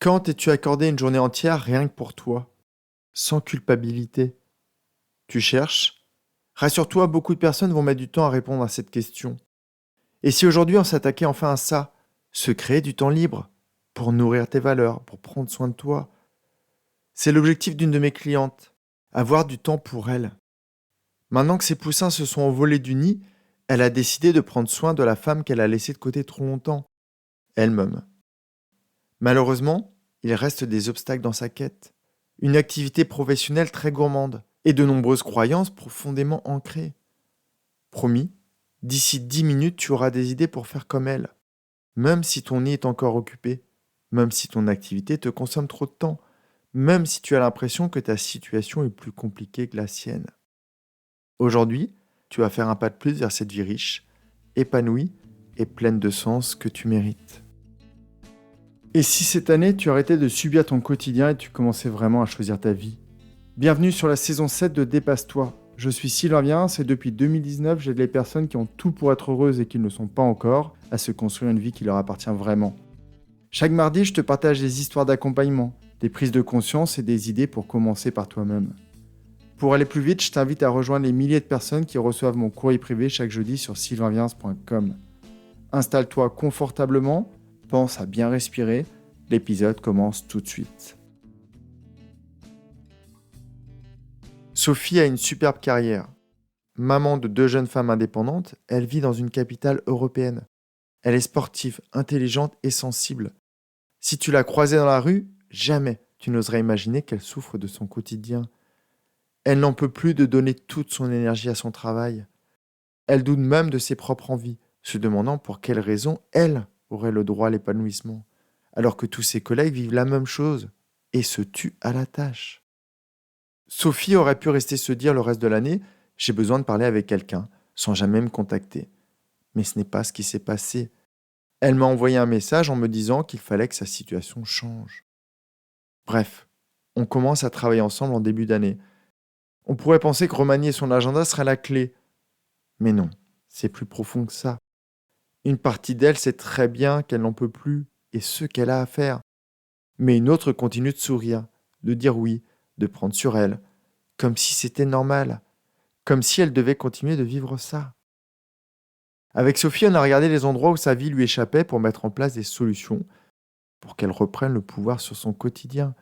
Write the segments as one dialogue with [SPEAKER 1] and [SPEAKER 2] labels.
[SPEAKER 1] Quand t'es-tu accordé une journée entière rien que pour toi, sans culpabilité? Tu cherches? Rassure-toi, beaucoup de personnes vont mettre du temps à répondre à cette question. Et si aujourd'hui on s'attaquait enfin à ça, se créer du temps libre pour nourrir tes valeurs, pour prendre soin de toi? C'est l'objectif d'une de mes clientes, avoir du temps pour elle. Maintenant que ses poussins se sont envolés du nid, elle a décidé de prendre soin de la femme qu'elle a laissée de côté trop longtemps, elle-même. Malheureusement, il reste des obstacles dans sa quête. Une activité professionnelle très gourmande et de nombreuses croyances profondément ancrées. Promis, d'ici 10 minutes, tu auras des idées pour faire comme elle. Même si ton nid est encore occupé, même si ton activité te consomme trop de temps, même si tu as l'impression que ta situation est plus compliquée que la sienne. Aujourd'hui, tu vas faire un pas de plus vers cette vie riche, épanouie et pleine de sens que tu mérites. Et si cette année, tu arrêtais de subir ton quotidien et tu commençais vraiment à choisir ta vie? Bienvenue sur la saison 7 de Dépasse-toi. Je suis Sylvain Viens et depuis 2019, j'aide les personnes qui ont tout pour être heureuses et qui ne le sont pas encore à se construire une vie qui leur appartient vraiment. Chaque mardi, je te partage des histoires d'accompagnement, des prises de conscience et des idées pour commencer par toi-même. Pour aller plus vite, je t'invite à rejoindre les milliers de personnes qui reçoivent mon courrier privé chaque jeudi sur sylvainviens.com. Installe-toi confortablement, pense à bien respirer, l'épisode commence tout de suite. Sophie a une superbe carrière. Maman de 2 jeunes femmes indépendantes, elle vit dans une capitale européenne. Elle est sportive, intelligente et sensible. Si tu la croisais dans la rue, jamais tu n'oserais imaginer qu'elle souffre de son quotidien. Elle n'en peut plus de donner toute son énergie à son travail. Elle doute même de ses propres envies, se demandant pour quelle raison elle aurait le droit à l'épanouissement, alors que tous ses collègues vivent la même chose et se tuent à la tâche. Sophie aurait pu rester se dire le reste de l'année: j'ai besoin de parler avec quelqu'un, sans jamais me contacter. Mais ce n'est pas ce qui s'est passé. Elle m'a envoyé un message en me disant qu'il fallait que sa situation change. Bref, on commence à travailler ensemble en début d'année. On pourrait penser que remanier son agenda serait la clé. Mais non, c'est plus profond que ça. Une partie d'elle sait très bien qu'elle n'en peut plus et ce qu'elle a à faire. Mais une autre continue de sourire, de dire oui, de prendre sur elle, comme si c'était normal, comme si elle devait continuer de vivre ça. Avec Sophie, on a regardé les endroits où sa vie lui échappait pour mettre en place des solutions pour qu'elle reprenne le pouvoir sur son quotidien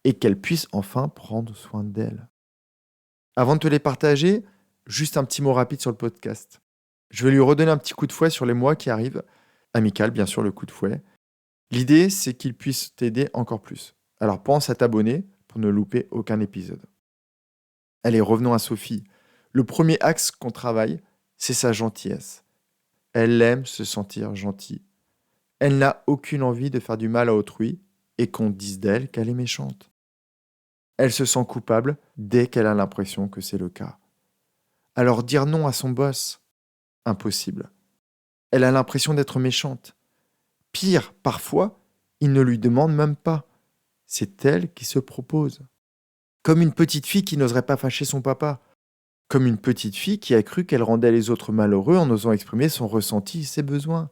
[SPEAKER 1] et qu'elle puisse enfin prendre soin d'elle. Avant de te les partager, juste un petit mot rapide sur le podcast. Je vais lui redonner un petit coup de fouet sur les mois qui arrivent. Amical, bien sûr, le coup de fouet. L'idée, c'est qu'il puisse t'aider encore plus. Alors pense à t'abonner pour ne louper aucun épisode. Allez, revenons à Sophie. Le premier axe qu'on travaille, c'est sa gentillesse. Elle aime se sentir gentille. Elle n'a aucune envie de faire du mal à autrui et qu'on dise d'elle qu'elle est méchante. Elle se sent coupable dès qu'elle a l'impression que c'est le cas. Alors dire non à son boss, impossible. Elle a l'impression d'être méchante. Pire, parfois, il ne lui demande même pas. C'est elle qui se propose. Comme une petite fille qui n'oserait pas fâcher son papa. Comme une petite fille qui a cru qu'elle rendait les autres malheureux en osant exprimer son ressenti et ses besoins.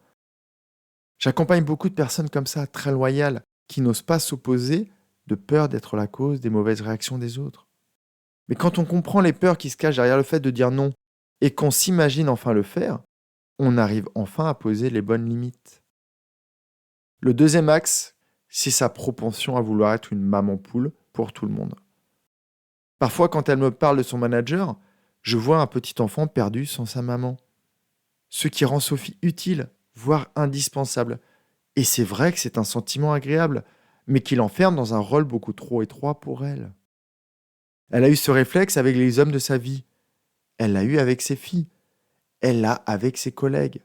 [SPEAKER 1] J'accompagne beaucoup de personnes comme ça, très loyales, qui n'osent pas s'opposer de peur d'être la cause des mauvaises réactions des autres. Mais quand on comprend les peurs qui se cachent derrière le fait de dire non et qu'on s'imagine enfin le faire, on arrive enfin à poser les bonnes limites. Le deuxième axe, c'est sa propension à vouloir être une maman poule pour tout le monde. Parfois, quand elle me parle de son manager, je vois un petit enfant perdu sans sa maman. Ce qui rend Sophie utile, voire indispensable. Et c'est vrai que c'est un sentiment agréable, mais qui l'enferme dans un rôle beaucoup trop étroit pour elle. Elle a eu ce réflexe avec les hommes de sa vie. Elle l'a eu avec ses filles. Elle l'a avec ses collègues.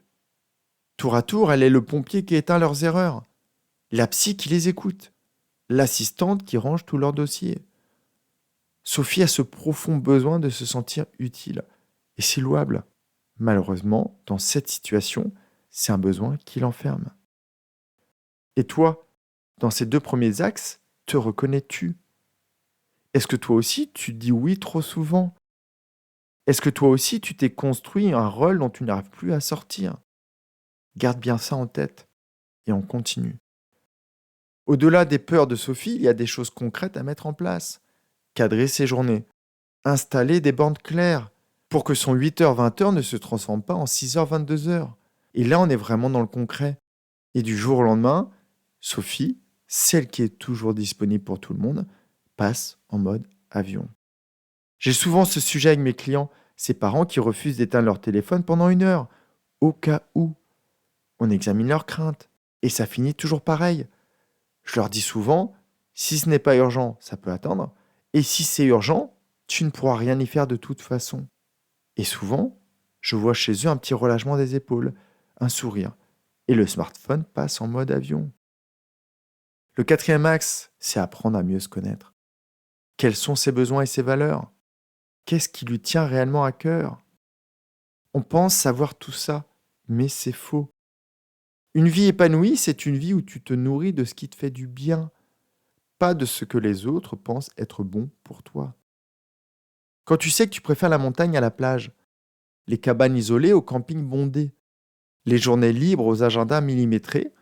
[SPEAKER 1] Tour à tour, elle est le pompier qui éteint leurs erreurs, la psy qui les écoute, l'assistante qui range tous leurs dossiers. Sophie a ce profond besoin de se sentir utile. Et c'est louable. Malheureusement, dans cette situation, c'est un besoin qui l'enferme. Et toi, dans ces deux premiers axes, te reconnais-tu? Est-ce que toi aussi, tu dis oui trop souvent? Est-ce que toi aussi, tu t'es construit un rôle dont tu n'arrives plus à sortir? Garde bien ça en tête et on continue. Au-delà des peurs de Sophie, il y a des choses concrètes à mettre en place. Cadrer ses journées, installer des bornes claires pour que son 8h-20h ne se transforme pas en 6h-22h. Et là, on est vraiment dans le concret. Et du jour au lendemain, Sophie, celle qui est toujours disponible pour tout le monde, passe en mode avion. J'ai souvent ce sujet avec mes clients, ces parents qui refusent d'éteindre leur téléphone pendant 1 heure, au cas où. On examine leurs craintes, et ça finit toujours pareil. Je leur dis souvent, si ce n'est pas urgent, ça peut attendre, et si c'est urgent, tu ne pourras rien y faire de toute façon. Et souvent, je vois chez eux un petit relâchement des épaules, un sourire, et le smartphone passe en mode avion. Le 4e axe, c'est apprendre à mieux se connaître. Quels sont ses besoins et ses valeurs? Qu'est-ce qui lui tient réellement à cœur? On pense savoir tout ça, mais c'est faux. Une vie épanouie, c'est une vie où tu te nourris de ce qui te fait du bien, pas de ce que les autres pensent être bon pour toi. Quand tu sais que tu préfères la montagne à la plage, les cabanes isolées au camping bondé, les journées libres aux agendas millimétrés,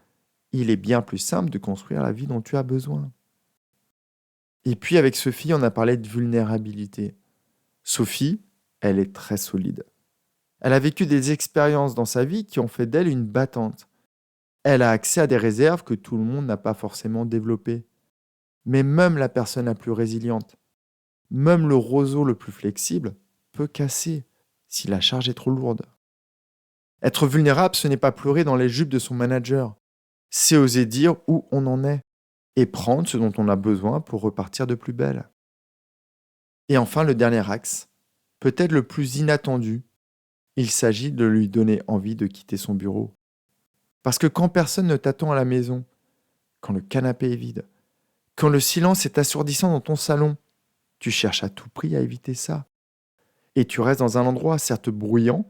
[SPEAKER 1] il est bien plus simple de construire la vie dont tu as besoin. Et puis avec Sophie, on a parlé de vulnérabilité. Sophie, elle est très solide. Elle a vécu des expériences dans sa vie qui ont fait d'elle une battante. Elle a accès à des réserves que tout le monde n'a pas forcément développées. Mais même la personne la plus résiliente, même le roseau le plus flexible, peut casser si la charge est trop lourde. Être vulnérable, ce n'est pas pleurer dans les jupes de son manager. C'est oser dire où on en est et prendre ce dont on a besoin pour repartir de plus belle. Et enfin, le dernier axe, peut-être le plus inattendu, il s'agit de lui donner envie de quitter son bureau. Parce que quand personne ne t'attend à la maison, quand le canapé est vide, quand le silence est assourdissant dans ton salon, tu cherches à tout prix à éviter ça. Et tu restes dans un endroit certes bruyant,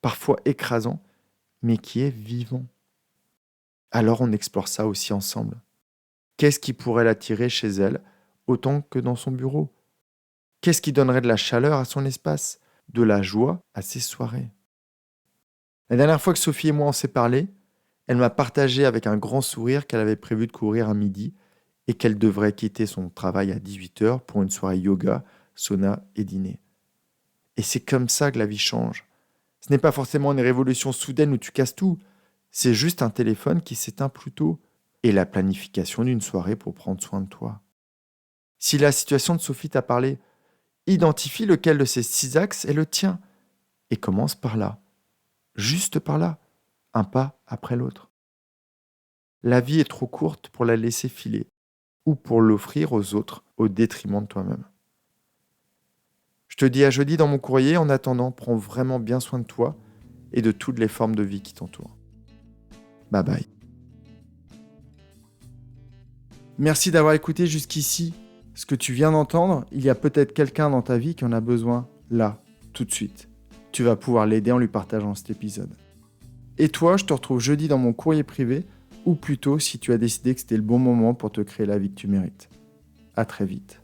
[SPEAKER 1] parfois écrasant, mais qui est vivant. Alors on explore ça aussi ensemble. Qu'est-ce qui pourrait l'attirer chez elle autant que dans son bureau? Qu'est-ce qui donnerait de la chaleur à son espace, de la joie à ses soirées? La dernière fois que Sophie et moi on s'est parlé, elle m'a partagé avec un grand sourire qu'elle avait prévu de courir à midi et qu'elle devrait quitter son travail à 18h pour une soirée yoga, sauna et dîner. Et c'est comme ça que la vie change. Ce n'est pas forcément une révolution soudaine où tu casses tout, c'est juste un téléphone qui s'éteint plus tôt et la planification d'une soirée pour prendre soin de toi. Si la situation de Sophie t'a parlé, identifie lequel de ces 6 axes est le tien et commence par là, juste par là, un pas après l'autre. La vie est trop courte pour la laisser filer ou pour l'offrir aux autres au détriment de toi-même. Je te dis à jeudi dans mon courrier. En attendant, prends vraiment bien soin de toi et de toutes les formes de vie qui t'entourent. Bye bye. Merci d'avoir écouté jusqu'ici. Ce que tu viens d'entendre, il y a peut-être quelqu'un dans ta vie qui en a besoin, là, tout de suite. Tu vas pouvoir l'aider en lui partageant cet épisode. Et toi, je te retrouve jeudi dans mon courrier privé, ou plutôt si tu as décidé que c'était le bon moment pour te créer la vie que tu mérites. À très vite.